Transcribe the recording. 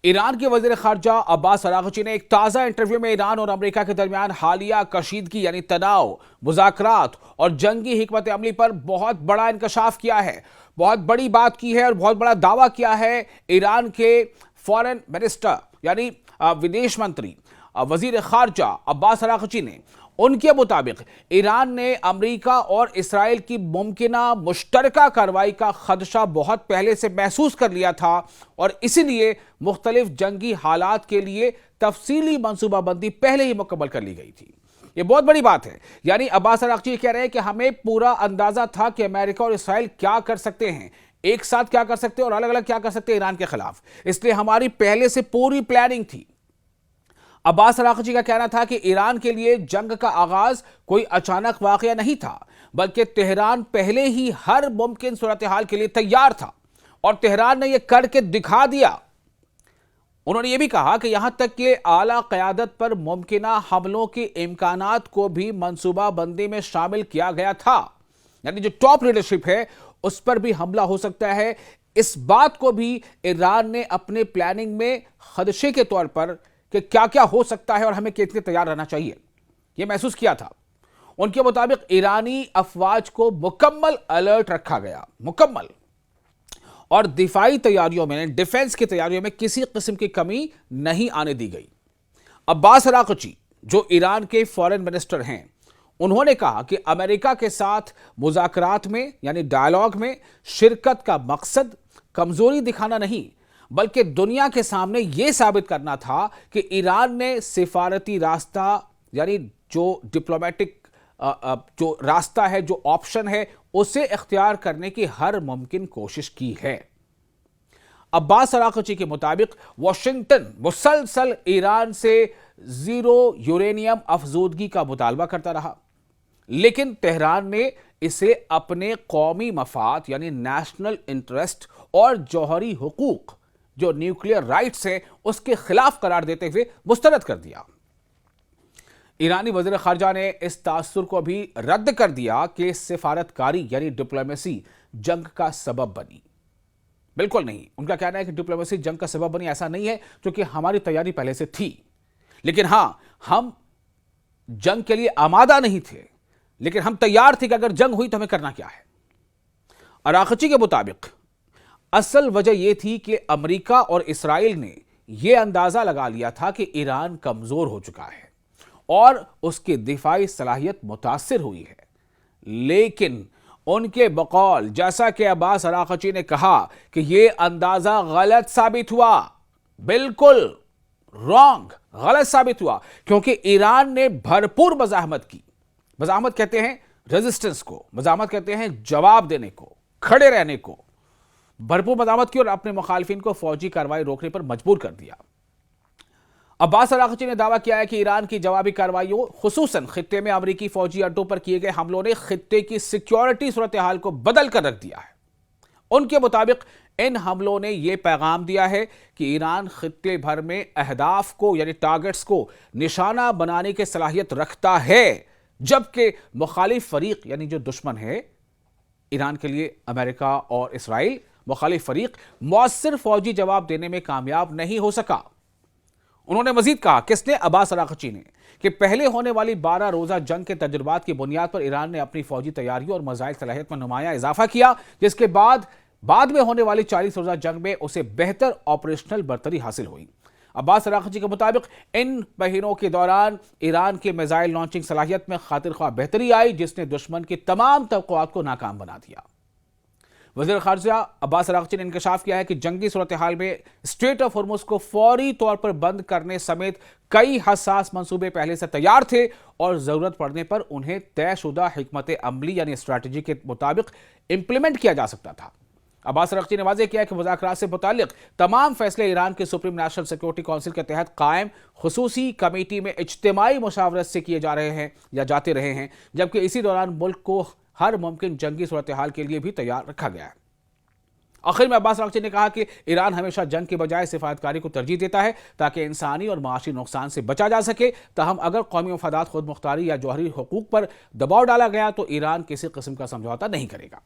ایران کے وزیر خارجہ عباس اراغچی نے ایک تازہ انٹرویو میں ایران اور امریکہ کے درمیان حالیہ کشیدگی یعنی تناؤ، مذاکرات اور جنگی حکمت عملی پر بہت بڑا انکشاف کیا ہے، بہت بڑی بات کی ہے اور بہت بڑا دعویٰ کیا ہے۔ ایران کے فارن منسٹر یعنی ودیش منتری وزیر خارجہ عباس اراغچی نے ان کے مطابق ایران نے امریکہ اور اسرائیل کی ممکنہ مشترکہ کارروائی کا خدشہ بہت پہلے سے محسوس کر لیا تھا اور اسی لیے مختلف جنگی حالات کے لیے تفصیلی منصوبہ بندی پہلے ہی مکمل کر لی گئی تھی۔ یہ بہت بڑی بات ہے، یعنی عباس اراغچی کہہ رہے ہیں کہ ہمیں پورا اندازہ تھا کہ امریکہ اور اسرائیل کیا کر سکتے ہیں، ایک ساتھ کیا کر سکتے ہیں اور الگ الگ کیا کر سکتے ہیں ایران کے خلاف، اس لیے ہماری پہلے سے پوری پلاننگ تھی۔ عباس اراغچی کا کہنا تھا کہ ایران کے لیے جنگ کا آغاز کوئی اچانک واقعہ نہیں تھا، بلکہ تہران پہلے ہی ہر ممکن صورتحال کے لیے تیار تھا اور تہران نے یہ کر کے دکھا دیا۔ انہوں نے یہ بھی کہا کہ یہاں تک کہ اعلیٰ قیادت پر ممکنہ حملوں کے امکانات کو بھی منصوبہ بندی میں شامل کیا گیا تھا، یعنی جو ٹاپ لیڈرشپ ہے اس پر بھی حملہ ہو سکتا ہے۔ اس بات کو بھی ایران نے اپنے پلاننگ میں خدشے کے طور پر کہ کیا کیا ہو سکتا ہے اور ہمیں کتنے تیار رہنا چاہیے، یہ محسوس کیا تھا۔ ان کے مطابق ایرانی افواج کو مکمل الرٹ رکھا گیا، مکمل، اور دفاعی تیاریوں میں ڈیفنس کی تیاریوں میں کسی قسم کی کمی نہیں آنے دی گئی۔ عباس اراغچی جو ایران کے فارن منسٹر ہیں، انہوں نے کہا کہ امریکہ کے ساتھ مذاکرات میں یعنی ڈائیلاگ میں شرکت کا مقصد کمزوری دکھانا نہیں بلکہ دنیا کے سامنے یہ ثابت کرنا تھا کہ ایران نے سفارتی راستہ یعنی جو ڈپلومیٹک جو راستہ ہے، جو آپشن ہے، اسے اختیار کرنے کی ہر ممکن کوشش کی ہے۔ عباس اراغچی کے مطابق واشنگٹن مسلسل ایران سے زیرو یورینیم افزودگی کا مطالبہ کرتا رہا، لیکن تہران نے اسے اپنے قومی مفاد یعنی نیشنل انٹرسٹ اور جوہری حقوق جو نیوکلیئر رائٹس ہیں اس کے خلاف قرار دیتے ہوئے مسترد کر دیا۔ ایرانی وزیر خارجہ نے اس تاثر کو بھی رد کر دیا کہ سفارتکاری یعنی ڈپلومیسی جنگ کا سبب بنی۔ بالکل نہیں، ان کا کہنا ہے کہ ڈپلومیسی جنگ کا سبب بنی، ایسا نہیں ہے کیونکہ ہماری تیاری پہلے سے تھی، لیکن ہاں ہم جنگ کے لیے آمادہ نہیں تھے، لیکن ہم تیار تھے کہ اگر جنگ ہوئی تو ہمیں کرنا کیا ہے۔ اراغچی کے مطابق اصل وجہ یہ تھی کہ امریکہ اور اسرائیل نے یہ اندازہ لگا لیا تھا کہ ایران کمزور ہو چکا ہے اور اس کی دفاعی صلاحیت متاثر ہوئی ہے، لیکن ان کے بقول جیسا کہ عباس اراغچی نے کہا کہ یہ اندازہ غلط ثابت ہوا، بالکل رانگ، غلط ثابت ہوا، کیونکہ ایران نے بھرپور مزاحمت کی۔ مزاحمت کہتے ہیں ریزسٹنس کو، مزاحمت کہتے ہیں جواب دینے کو، کھڑے رہنے کو، بھرپور مزاحمت کی اور اپنے مخالفین کو فوجی کارروائی روکنے پر مجبور کر دیا۔ عباس اراغچی نے دعویٰ کیا ہے کہ ایران کی جوابی کارروائیوں خصوصاً خطے میں امریکی فوجی اڈوں پر کیے گئے حملوں نے خطے کی سیکیورٹی صورتحال کو بدل کر رکھ دیا ہے۔ ان کے مطابق ان حملوں نے یہ پیغام دیا ہے کہ ایران خطے بھر میں اہداف کو یعنی ٹارگٹس کو نشانہ بنانے کی صلاحیت رکھتا ہے، جبکہ مخالف فریق یعنی جو دشمن ہے ایران کے لیے امریکہ اور اسرائیل، مخالف فریق مؤثر فوجی جواب دینے میں کامیاب نہیں ہو سکا۔ انہوں نے مزید کہا، کس نے؟ عباس اراغچی نے، کہ پہلے ہونے والی 12 روزہ جنگ کے تجربات کی بنیاد پر ایران نے اپنی فوجی تیاریوں اور میزائل صلاحیت میں نمایاں اضافہ کیا، جس کے بعد میں ہونے والی 40 روزہ جنگ میں اسے بہتر آپریشنل برتری حاصل ہوئی۔ عباس اراغچی کے مطابق ان مہینوں کے دوران ایران کے میزائل لانچنگ صلاحیت میں خاطر خواہ بہتری آئی، جس نے دشمن کی تمام توقعات کو ناکام بنا دیا۔ وزیر خارجہ عباس اراغچی نے انکشاف کیا ہے کہ جنگی صورتحال میں اسٹریٹ آف ہرمز کو فوری طور پر بند کرنے سمیت کئی حساس منصوبے پہلے سے تیار تھے اور ضرورت پڑنے پر انہیں طے شدہ حکمت عملی یعنی اسٹریٹجی کے مطابق امپلیمنٹ کیا جا سکتا تھا۔ عباس اراغچی نے واضح کیا کہ مذاکرات سے متعلق تمام فیصلے ایران کے سپریم نیشنل سیکورٹی کونسل کے تحت قائم خصوصی کمیٹی میں اجتماعی مشاورت سے کیے جا رہے ہیں یا جاتے رہے ہیں، جبکہ اسی دوران ملک کو ہر ممکن جنگی صورتحال کے لیے بھی تیار رکھا گیا ہے۔ آخر میں عباس اراغچی نے کہا کہ ایران ہمیشہ جنگ کے بجائے سفارتکاری کو ترجیح دیتا ہے تاکہ انسانی اور معاشی نقصان سے بچا جا سکے، تاہم اگر قومی مفادات، خود مختاری یا جوہری حقوق پر دباؤ ڈالا گیا تو ایران کسی قسم کا سمجھوتا نہیں کرے گا۔